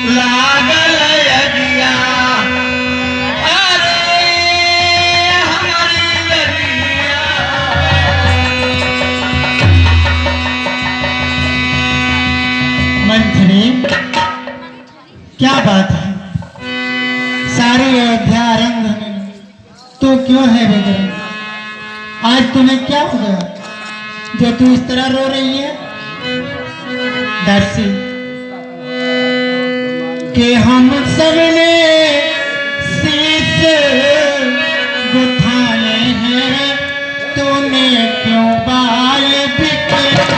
लागल यदिया अरे हमारी यदिया। मंथनी, क्या बात है? सारी अयोध्या रंग तो क्यों है बेगम? आज तुम्हें क्या हो गया जो तू इस तरह रो रही है? दर्शी कि हम सब ने शीश गुथाने हैं, तूने क्यों बाल बिखेरे?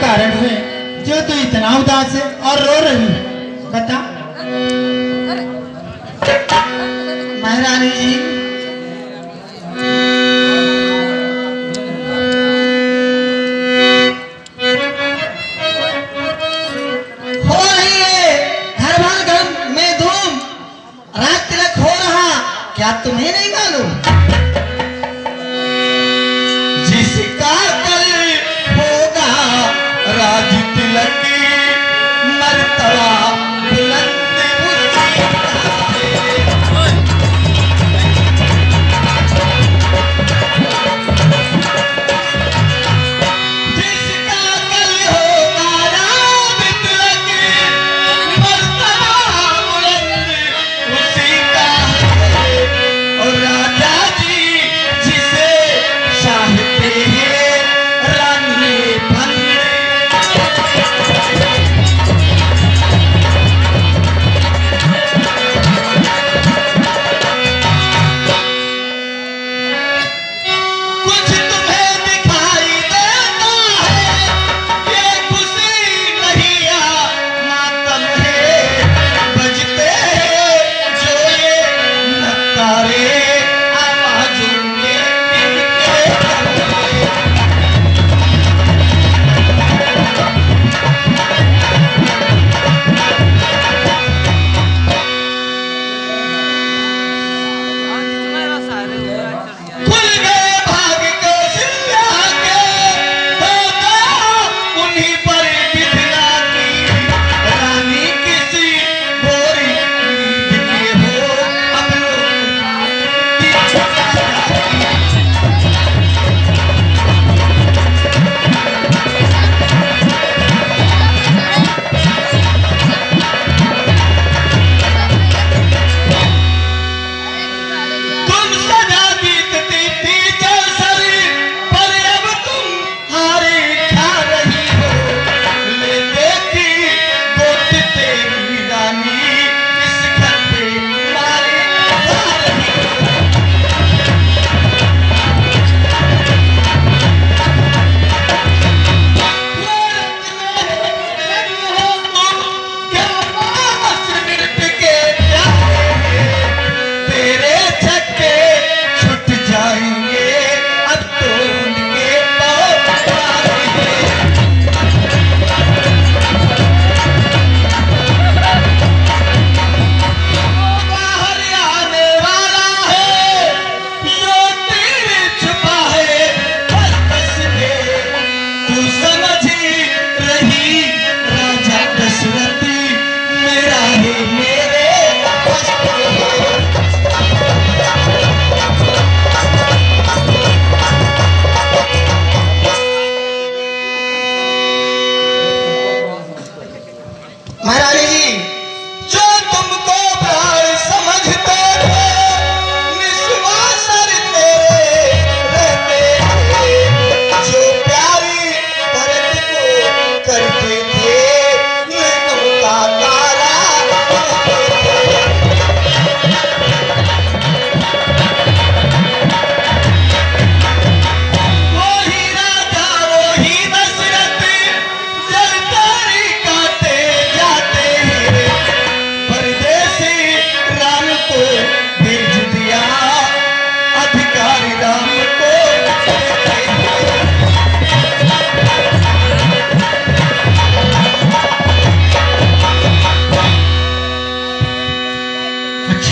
कारण है जो तू इतना उदास है और रो रही है? बता। महारानी जी, हो रही है घर भर घर में धूम, रात तिलक हो रहा, क्या तुम्हें नहीं मालूम? जिसका कल होगा राज तिलक, मर्तबा बुलंद उसी का है। जिसका कल होगा राज तिलक, मर्तबा बुलंद उसी का है। और राजा जी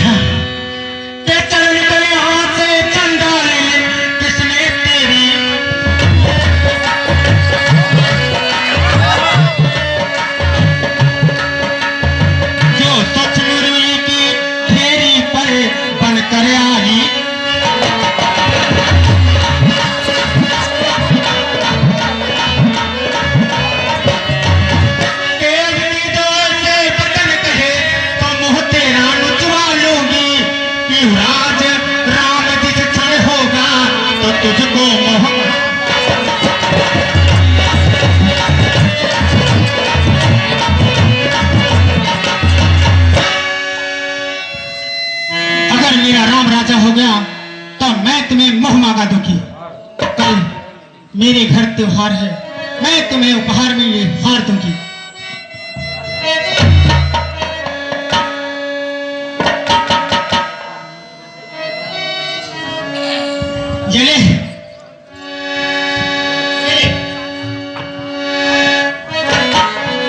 था कि चल निकल यहाँ से चंडाली, किसने तेरी जो सच मुरली की फेरी पर बनकर आई। राज राम जिस क्षण होगा तो तुझको मोह। अगर मेरा राम राजा हो गया तो मैं तुम्हें मोह मांगा दूंगी। कल मेरे घर त्योहार है, मैं तुम्हें उपहार में ये हार दूंगी। जले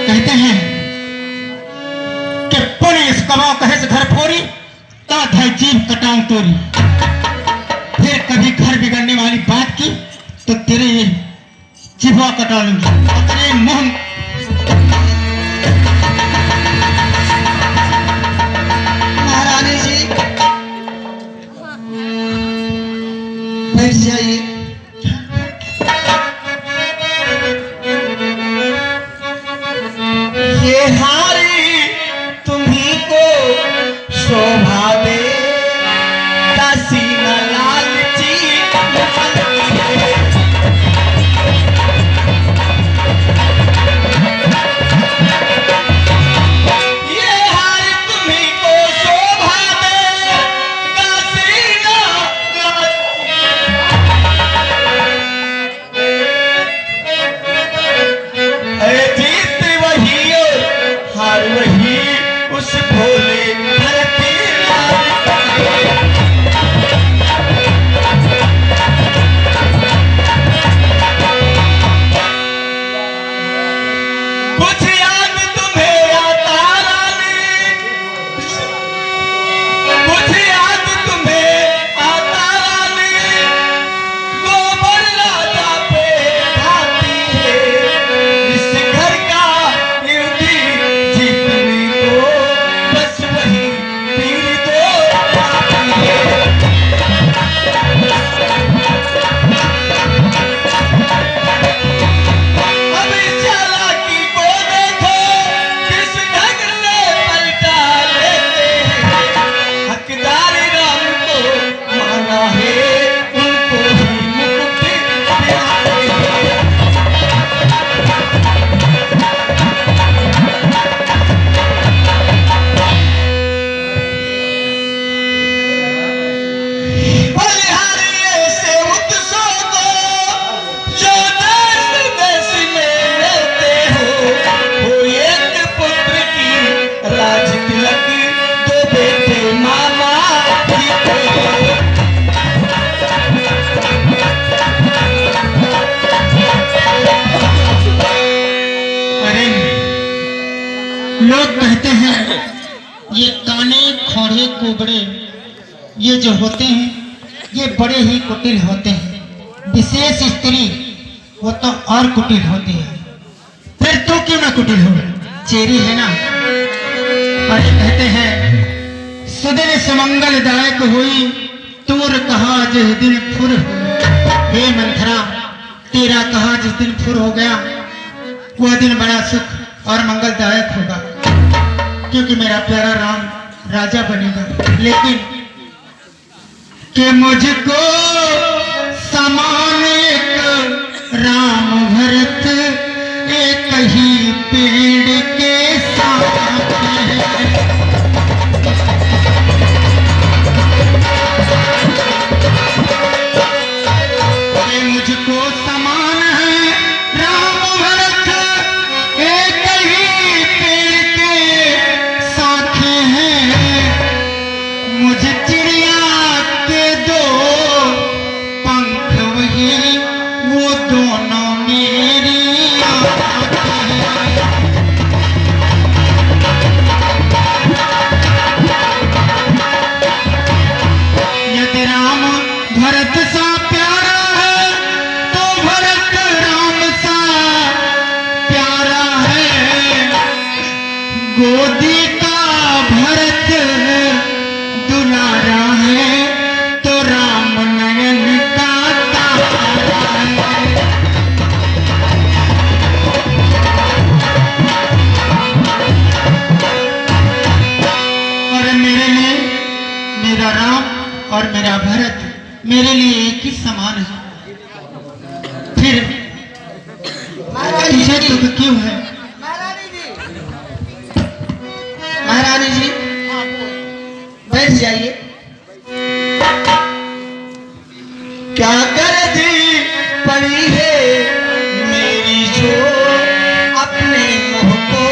कहते हैं कि पुणे इस कबाव कहे से घर फोरी ता था जीव कटाऊं तोरी। फिर कभी घर बिगड़ने वाली बात की तो तेरे ये जिभा कटा लूंगी। अपने मुंह महारानी जी बैठ जाइए। ये हारी तुम्ही को शोभा दे, दासी न लालची ये हारी तुम्ही को शोभा दे, दासी न अरे जीत वही और हार वही उस भोले धरती कुछ याद तुम्हें आता रानी, कुछ याद तुम्हें आता रानी, गोबर राजा पे भाती है इस घर का युद्धि जीतने को बस वही पीर दो आती है। अब इस चालाकी को देखो किस ढंग से पलटा लेते हैं। हकदारी राम को माना है उनको ही मुकुट दिलाते हैं। बलिहारी ऐसे उत्सव को जो देश देश में रहते हो एक पुत्र की राज तिलक, दो बेटे मामा जी को। अरे लोग कहते हैं ये काने खौड़े कुबड़े ये जो होते हैं ये बड़े ही कुटिल होते हैं। विशेष स्त्री वो तो और कुटिल होती है। फिर तू क्यों ना कुटिल हो, चेरी है ना। अरे कहते हैं सुदिन सुमंगलदायक हुई तूर कहा जिस दिन फुर हुई। हे मंथरा तेरा कहा जिस दिन फुर हो गया वह दिन बड़ा सुख और मंगलदायक होगा, क्योंकि मेरा प्यारा राम राजा बनेगा। लेकिन कि मुझको समान एक राम भरत एक ही पेड़ के साथ है। कि मुझको समान है राम भरत एक ही पेड़ के साथ हैं। मुझे चिड़िया के दो पंख वही वो दोनों मेरे मेरा राम और मेरा भरत मेरे लिए एक ही समान है। फिर तुझे दुख क्यों है? महारानी जी बैठ जाइए। क्या कर दी पड़ी है मेरी जो अपने मुंह को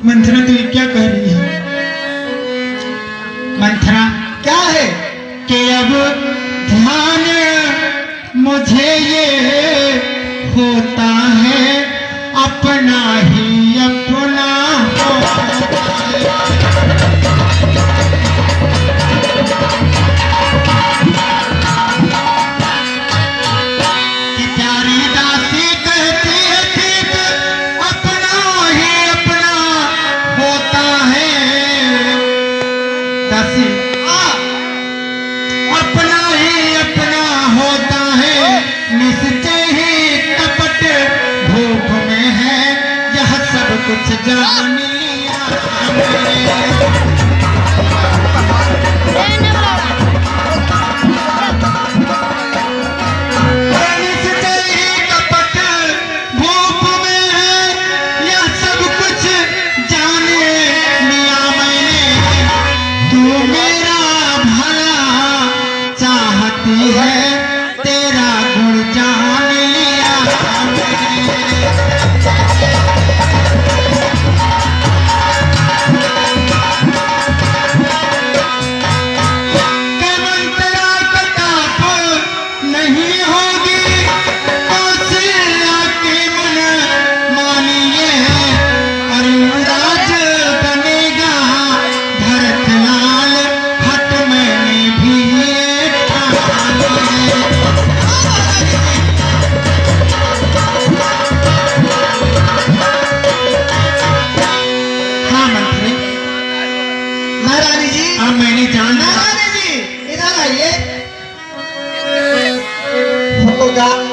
मंथरा तू क्या कह रही है? मंथरा क्या है कि अब ध्यान मुझे ये होता है अपना ही अपना कि प्यारी दासी कहती है ठीक अपना ही अपना होता है। दासी अपना ही अपना होता है, निश्चय ही कपट भूख में है, यह सब कुछ जान लिया हमने। होगा